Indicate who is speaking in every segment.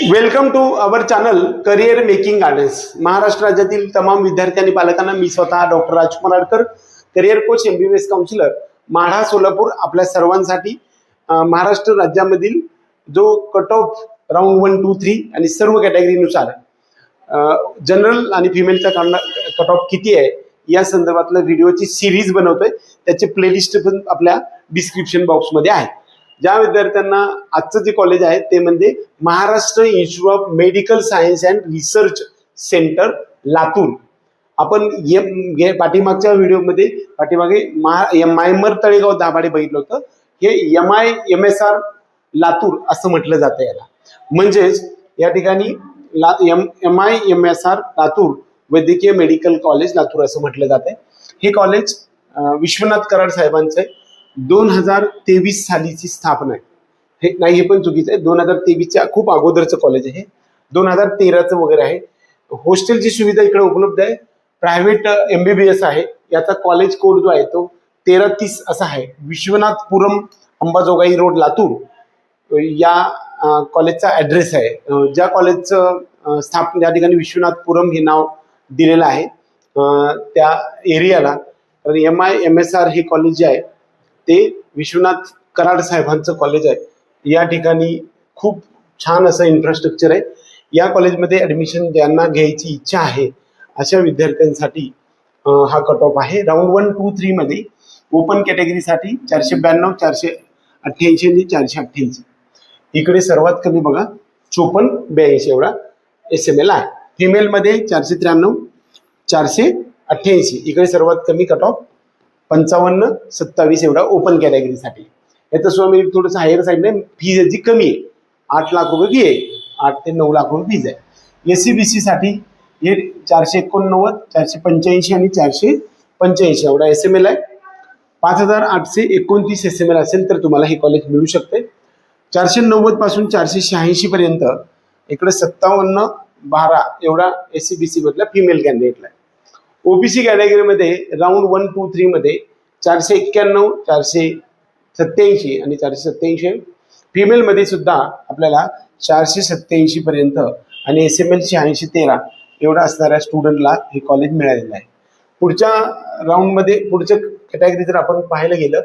Speaker 1: Welcome to our channel career making gardens. Maharashtra राज्यातील तमाम विद्यार्थी आणि पालकांना मी स्वतः doctor Rajkumar Adkar, career coach, MBBS counsellor, Madha, Solapur, आपल्या सर्वांसाठी महाराष्ट्र राज्यामधील जो कट ऑफ राऊंड 1, 2, 3 आणि सर्व कॅटेगरीनुसार जनरल आणि फिमेलचा कट ऑफ किती आहे या संदर्भातल्या व्हिडिओची सिरीज बनवतोय। त्याचे प्लेलिस्ट पण आपल्या डिस्क्रिप्शन बॉक्समध्ये आहे। ज्या विद्यार्थ्यांना आजचं जे कॉलेज आहे ते म्हणजे Maharashtra institute of medical science and research centre Latur. आपण पाठीमागच्या व्हिडिओमध्ये पाठीमागे मायमर तळेगाव दाभाडे बघितलं होतं। हे MIMSR लातूर असं म्हटलं जातं याला, म्हणजेच या ठिकाणी MIMSR लातूर वैद्यकीय मेडिकल कॉलेज लातूर असं म्हटलं जातंय। हे कॉलेज विश्वनाथ कराड साहेबांचं 2023 सालीची स्थापना आहे। हे नाही, हे पण चुकीचं आहे। 2023च्या खूप अगोदरचं कॉलेज आहे, 2013चं वगैरे आहे। हॉस्टेलची सुविधा इकडे उपलब्ध आहे। प्रायव्हेट MBBS आहे। याचा कॉलेज कोड जो आहे तो 1330 असा आहे। विश्वनाथपुरम अंबाजोगाई रोड लातूर या कॉलेजचा ॲड्रेस आहे। ज्या कॉलेजचं स्थापना या ठिकाणी विश्वनाथपुरम हे नाव दिलेलं आहे त्या एरियाला, तर MIMSR हे कॉलेज जे आहे ते विश्वनाथ कराड साहेबांचं कॉलेज आहे। या ठिकाणी खूप छान असं इन्फ्रास्ट्रक्चर आहे। या कॉलेजमध्ये ॲडमिशन ज्यांना घ्यायची इच्छा आहे अशा विद्यार्थ्यांसाठी हा कट ऑफ आहे। राऊंड 1, 2, 3 मध्ये ओपन कॅटेगरीसाठी 492, 488 आणि 488। इकडे सर्वात कमी बघा 54, 82 एवढा SML आहे। फिमेलमध्ये 493, 488। इकडे सर्वात कमी कट ऑफ 55, 27 एवढा ओपन कॅटेगरीसाठी। याचं स्वामी थोडंसं हायर साईडने फीज याची कमी आहे। 8 लाख रुपये फी आहे, 8 ते 9 लाख रुपये फीज आहे। SC/BC साठी हे 489, 485 आणि 485 एवढा SML आहे। 5829 SML असेल तर तुम्हाला हे कॉलेज मिळू शकते। 490 पासून 486 पर्यंत इकडे 57, 12 एवढा SC/BC मधल्या फिमेल कॅन्डिडेटला आहे। OBC कॅटेगरीमध्ये राऊंड 1, 2, 3 मध्ये 491, 487 आणि 487। फिमेलमध्ये सुद्धा आपल्याला 487 पर्यंत आणि SML 86-13 एवढा असणाऱ्या स्टुडंटला हे कॉलेज मिळालेलं आहे। पुढच्या राऊंडमध्ये पुढच्या कॅटेगरी जर आपण पाहायला गेलं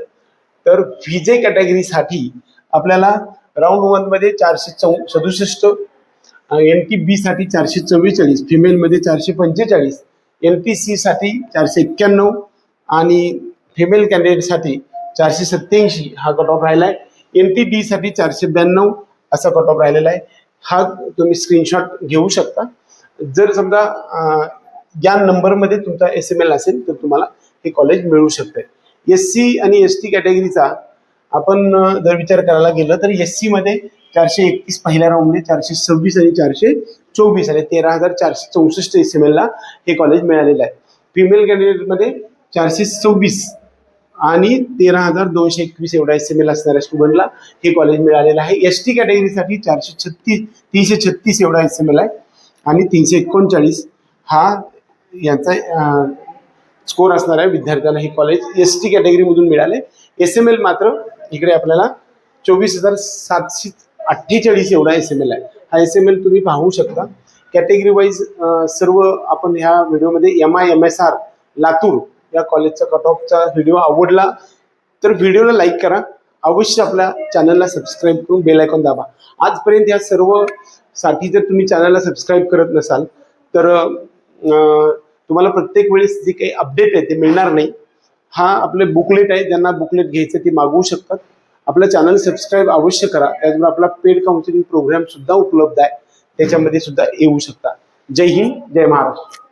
Speaker 1: तर VJ कॅटेगरीसाठी आपल्याला राऊंड 1 मध्ये 467, NTB साठी 444, फिमेलमध्ये 445, NTC साठी 491 आणि फिमेल कॅन्डिडेटसाठी 487 हा कट ऑफ राहिला आहे। NTD साठी 492 असा कट ऑफ राहिलेला आहे। हा तुम्ही स्क्रीनशॉट घेऊ शकता। जर समजा या नंबरमध्ये तुमचा SML असेल तर तुम्हाला हे कॉलेज मिळू शकते। SC आणि ST कॅटेगरीचा आपण जर विचार करायला गेलं तर SC मध्ये 431 पहिल्या राऊंडमध्ये, 426 आणि 424 आणि 13,464 SML ला हे कॉलेज मिळालेलं आहे। फिमेल कॅन्डिडेटमध्ये 424 आणि 13,221 एवढा SML असणाऱ्या स्टुडंटला हे कॉलेज मिळालेलं आहे। ST कॅटेगरीसाठी 336 एवढा SML आहे आणि 339 हा यांचा स्कोर असणाऱ्या विद्यार्थ्यांना हे कॉलेज ST कॅटेगरीमधून मिळाले। SML मात्र इकडे आपल्याला 24,748 एवढा SML आहे। हा SML तुम्ही पाहू शकता। कॅटेगरी वाईज सर्व आपण ह्या व्हिडिओमध्ये MIMSR लातूर या कॉलेजचा कट ऑफचा व्हिडिओ आवडला तर व्हिडिओला लाईक करा। अवश्य आपल्या चॅनलला सबस्क्राईब करून बेल आयकॉन दाबा। आजपर्यंत या सर्व साठी जर तुम्ही चॅनलला सबस्क्राईब करत नसाल तर तुम्हाला प्रत्येक वेळेस जे काही अपडेट आहे ते मिळणार नाही। हा आपले बुकलेट आहे, ज्यांना बुकलेट घ्यायचं ते मागवू शकतात। आपलं चॅनल सबस्क्राईब अवश्य करा। त्याचबरोबर आपला पेड काउन्सिलिंग प्रोग्राम सुद्धा उपलब्ध आहे, त्याच्यामध्ये सुद्धा येऊ शकता। जय हिंद, जय महाराष्ट्र।